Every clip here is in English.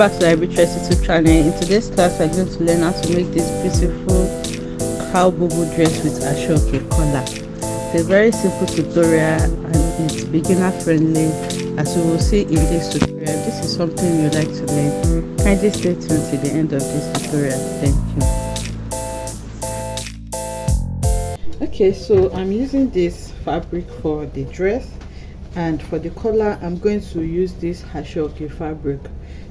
back to the Arbitress YouTube channel. In today's class, I'm going to learn how to make this beautiful cow bubu dress with ASO OKE Collar. It's a very simple tutorial and it's beginner friendly, as you will see in this tutorial. This is something you like to learn. Kindly stay tuned to the end of this tutorial. Thank you. Okay, so I'm using this fabric for the dress, and for the collar I'm going to use this ASO OKE fabric.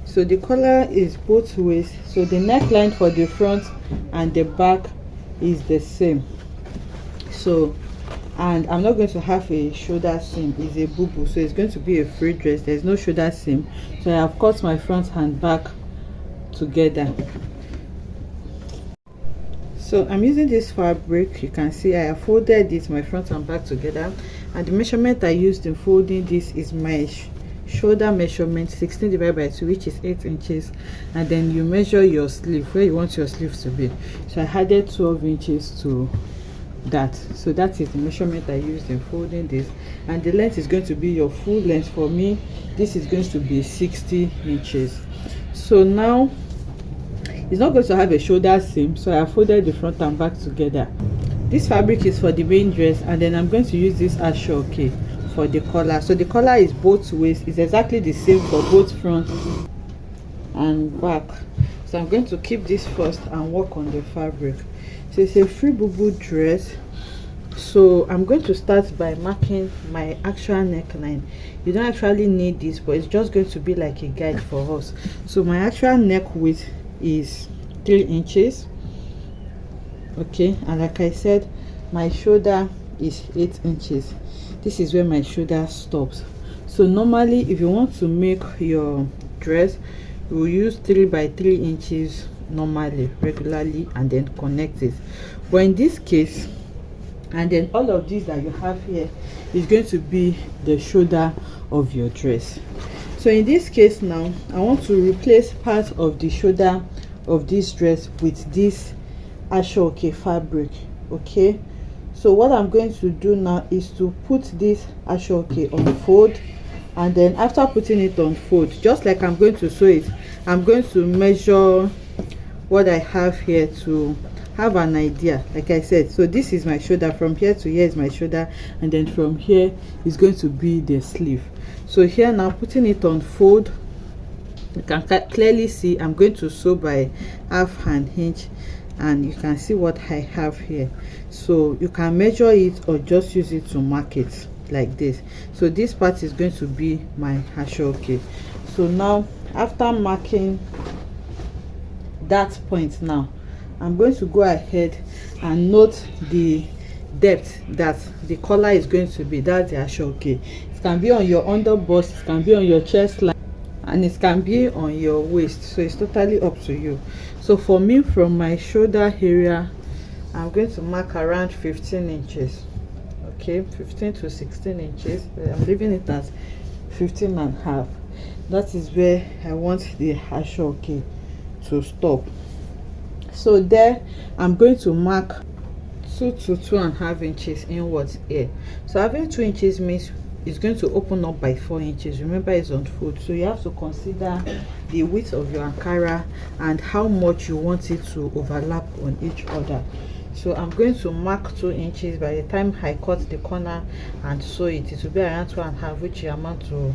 So the collar is both ways, so the neckline for the front and the back is the same. So, and I'm not going to have a shoulder seam, it's a bubu, so it's going to be a free dress. There's no shoulder seam, so I have cut my front and back together. So I'm using this fabric. You can see I have folded this, my front and back together, and the measurement I used in folding this is my shoulder measurement, 16 divided by 2, which is 8 inches, and then you measure your sleeve where you want your sleeve to be. So I added 12 inches to that, so that is the measurement I used in folding this, and the length is going to be your full length. For me, this is going to be 60 inches. So now it's not going to have a shoulder seam, so I folded the front and back together. This fabric is for the main dress, and then I'm going to use this ASO OKE for the collar. So the collar is both ways, it's exactly the same for both front and back. So I'm going to keep this first and work on the fabric. So it's a free bubu dress, so I'm going to start by marking my actual neckline. You don't actually need this, but it's just going to be like a guide for us. So my actual neck width is 3 inches. Okay, and like I said, my shoulder is 8 inches. This is where my shoulder stops. So normally if you want to make your dress, you will use 3 by 3 inches normally, regularly, and then connect it. But in this case, and then all of this that you have here is going to be the shoulder of your dress. So in this case now, I want to replace part of the shoulder of this dress with this ASO OKE fabric. Okay, so what I'm going to do now is to put this ASO OKE on fold, and then after putting it on fold, just like I'm going to sew it, I'm going to measure what I have here to have an idea. Like I said, so this is my shoulder, from here to here is my shoulder, and then from here is going to be the sleeve. So here now, putting it on fold, you can clearly see I'm going to sew by half hand hinge, and you can see what I have here. So you can measure it or just use it to mark it like this. So this part is going to be my ASO OKE. So now, after marking that point, now I'm going to go ahead and note the depth that the collar is going to be. That's the ASO OKE. It can be on your under bust, it can be on your chest line, and it can be on your waist, so it's totally up to you. So for me, from my shoulder area, I'm going to mark around 15 inches. Okay, 15 to 16 inches. I'm leaving it at 15 and a half. That is where I want the ASO OKE to stop. So there I'm going to mark 2 to 2.5 inches inwards here. So having 2 inches means it's going to open up by 4 inches. Remember, it's on fold, so you have to consider the width of your ankara and how much you want it to overlap on each other. So I'm going to mark 2 inches. By the time I cut the corner and sew it, it will be around 2.5, which will amount to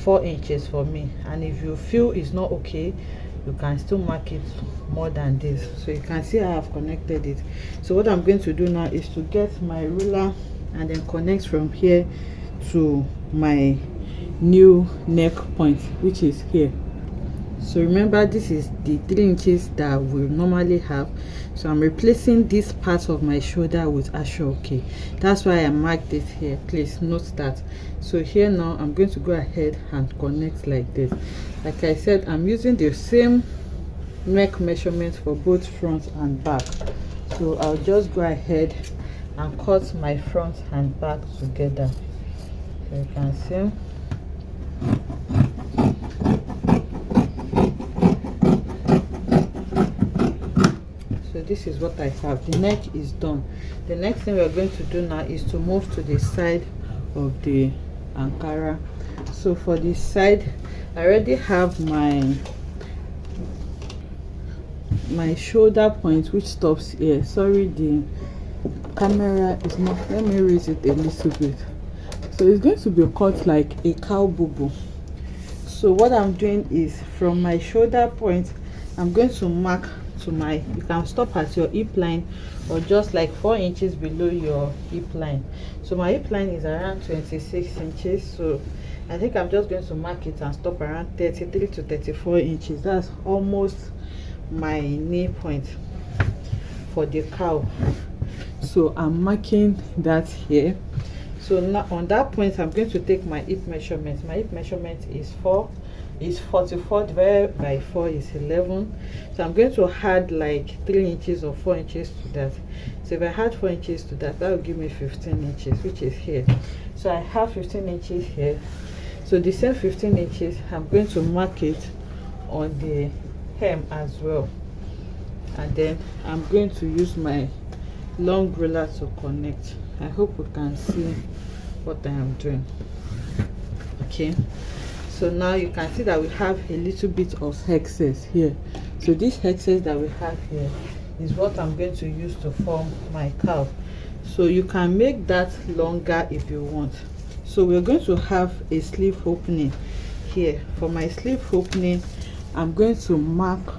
4 inches for me. And if you feel it's not okay, you can still mark it more than this. So you can see I have connected it. So what I'm going to do now is to get my ruler and then connect from here to my new neck point, which is here. So remember, this is the 3 inches that we normally have, so I'm replacing this part of my shoulder with ASO OKE. That's why I marked it here. Please note that. So here now I'm going to go ahead and connect like this. Like I said, I'm using the same neck measurement for both front and back. So I'll just go ahead and cut my front and back together. So you can see. So this is what I have. The neck is done. The next thing we're going to do now is to move to the side of the ankara. So for this side, I already have my my shoulder point, which stops here. Sorry, the camera is not, let me raise it a little bit. So it's going to be cut like a cow bubu. So what I'm doing is, from my shoulder point, I'm going to mark to my, you can stop at your hip line or just like 4 inches below your hip line. So my hip line is around 26 inches, so I think I'm just going to mark it and stop around 33 to 34 inches. That's almost my knee point for the cow. So I'm marking that here. So now on that point, I'm going to take my hip measurement. My hip measurement is 44 divided by 4 is 11. So I'm going to add like 3 inches or 4 inches to that. So if I add 4 inches to that, that will give me 15 inches, which is here. So I have 15 inches here. So the same 15 inches, I'm going to mark it on the hem as well. And then I'm going to use my long ruler to connect. I hope you can see what I am doing. Okay, so now you can see that we have a little bit of excess here. So this excess that we have here is what I'm going to use to form my cow. So you can make that longer if you want. So we're going to have a sleeve opening here. For my sleeve opening, I'm going to mark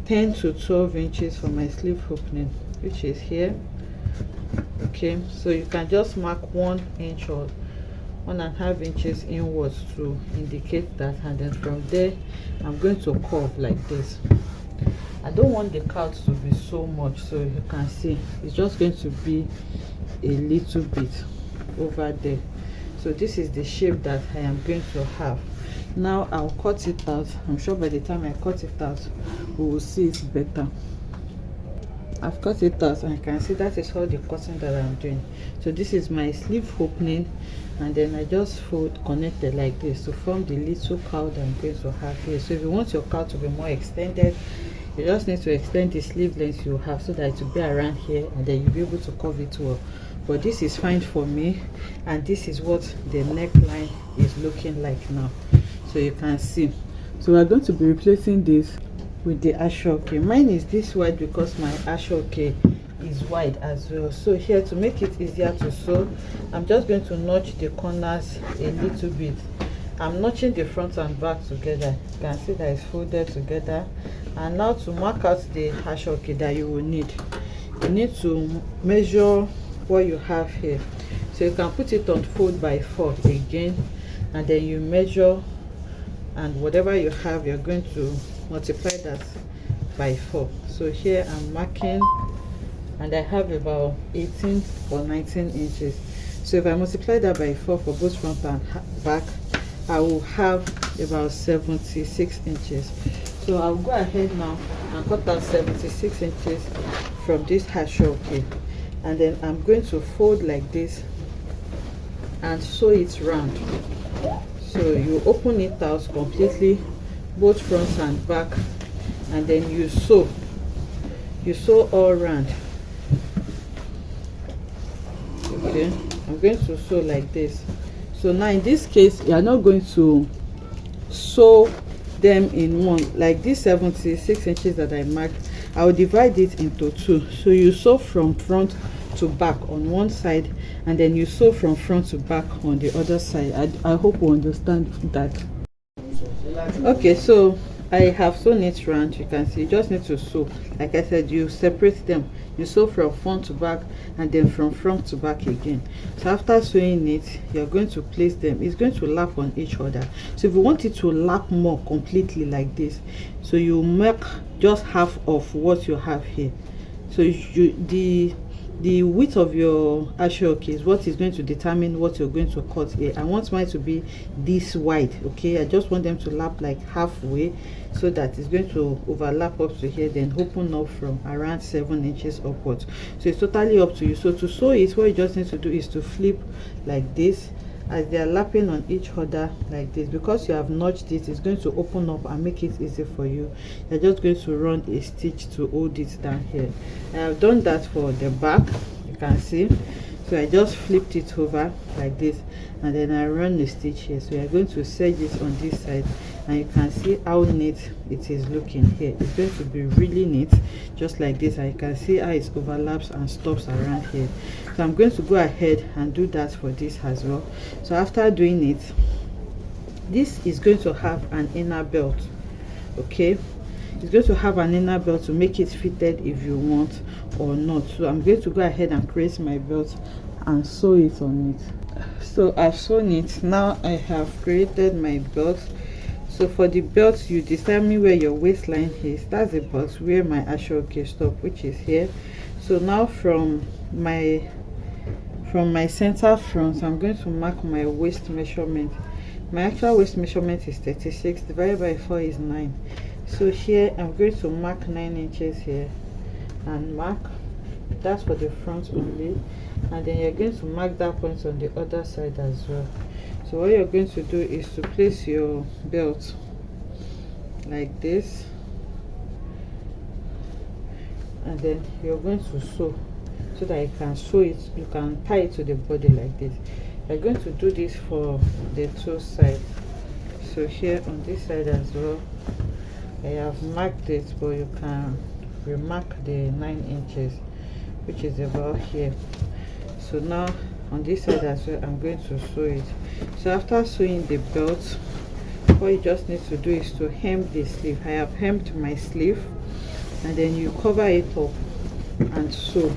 10 to 12 inches for my sleeve opening, which is here. Okay, so you can just mark 1 inch or 1.5 inches inwards to indicate that, and then from there I'm going to curve like this. I don't want the cut to be so much, so you can see it's just going to be a little bit over there. So this is the shape that I am going to have. Now I'll cut it out. I'm sure by the time I cut it out, we will see it better. I've cut it out, and you can see that is all the cutting that I'm doing. So this is my sleeve opening, and then I just connect it like this to form the little cowl that I'm going to have here. So if you want your cowl to be more extended, you just need to extend the sleeve length you have so that it will be around here, and then you'll be able to curve it well. But this is fine for me, and this is what the neckline is looking like now. So you can see. So we're going to be replacing this with the ASO OKE. Mine is this wide because my ASO OKE is wide as well. So here, to make it easier to sew, I'm just going to notch the corners a little bit. I'm notching the front and back together. You can see that it's folded together. And now to mark out the ASO OKE that you will need, you need to measure what you have here. So you can put it on fold by 4 again, and then you measure, and whatever you have, you're going to multiply that by 4. So here I'm marking, and I have about 18 or 19 inches. So if I multiply that by 4 for both front and back, I will have about 76 inches. So I'll go ahead now and cut out 76 inches from this ASO OKE, and then I'm going to fold like this and sew it round. So you open it out completely, both front and back, and then you sew all round. Okay, I'm going to sew like this. So now in this case, you are not going to sew them in one. Like this 76 inches that I marked, I will divide it into 2. So you sew from front to back on one side, and then you sew from front to back on the other side. I hope you understand that. Okay, so I have sewn it round. You can see you just need to sew. Like I said, you separate them. You sew from front to back, and then from front to back again. So after sewing it, you're going to place them. It's going to lap on each other. So if you want it to lap more completely like this, so you make just half of what you have here. So the width of your ASO OKE is what is going to determine what you're going to cut here. I want mine to be this wide. Okay, I just want them to lap like halfway, so that it's going to overlap up to here, then open up from around 7 inches upwards. So it's totally up to you. So to sew it, what you just need to do is to flip like this as they are lapping on each other like this. Because you have notched it, it's going to open up and make it easy for you. You're just going to run a stitch to hold it down here. I have done that for the back, you can see. So I just flipped it over like this, and then I run the stitch here. So you're going to serge it on this side, and you can see how neat it is looking here. It's going to be really neat, just like this, and you can see how it overlaps and stops around here. So I'm going to go ahead and do that for this as well. So after doing it, this is going to have an inner belt. Okay, it's going to have an inner belt to make it fitted if you want or not. So I'm going to go ahead and create my belt and sew it on it. So I've sewn it. Now I have created my belt. So for the belt, you determine where your waistline is. That's about where my ASO OKE stop, which is here. So now from my center front, I'm going to mark my waist measurement. My actual waist measurement is 36, divided by 4 is 9. So here I'm going to mark 9 inches here, and mark. That's for the front only, and then you're going to mark that point on the other side as well. So what you're going to do is to place your belt like this, and then you're going to sew so that you can sew it, you can tie it to the body like this. You're going to do this for the two sides. So here on this side as well, I have marked it, but you can remark the 9 inches, which is about here. So now on this side as well, I'm going to sew it. So after sewing the belt, what you just need to do is to hem the sleeve. I have hemmed my sleeve, and then you cover it up and sew.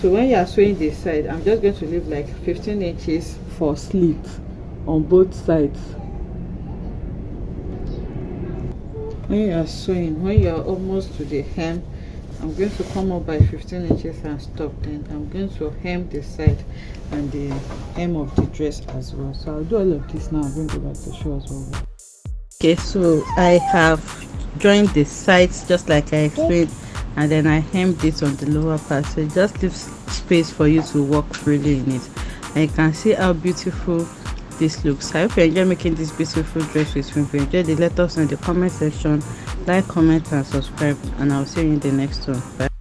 So when you are sewing this side, I'm just going to leave like 15 inches for slit on both sides. When you are sewing, when you are almost to the hem, I'm going to come up by 15 inches and stop. Then I'm going to hem the side and the hem of the dress as well. So I'll do all of this now. I'm going to go back to show as well. Okay, so I have joined the sides just like I explained, and then I hemmed it on the lower part, so it just leaves space for you to walk freely in it. And you can see how beautiful this looks. I hope you enjoy making this beautiful dress with me. If you enjoyed it, let us know in the comment section. Like, comment and subscribe, and I'll see you in the next one. Bye.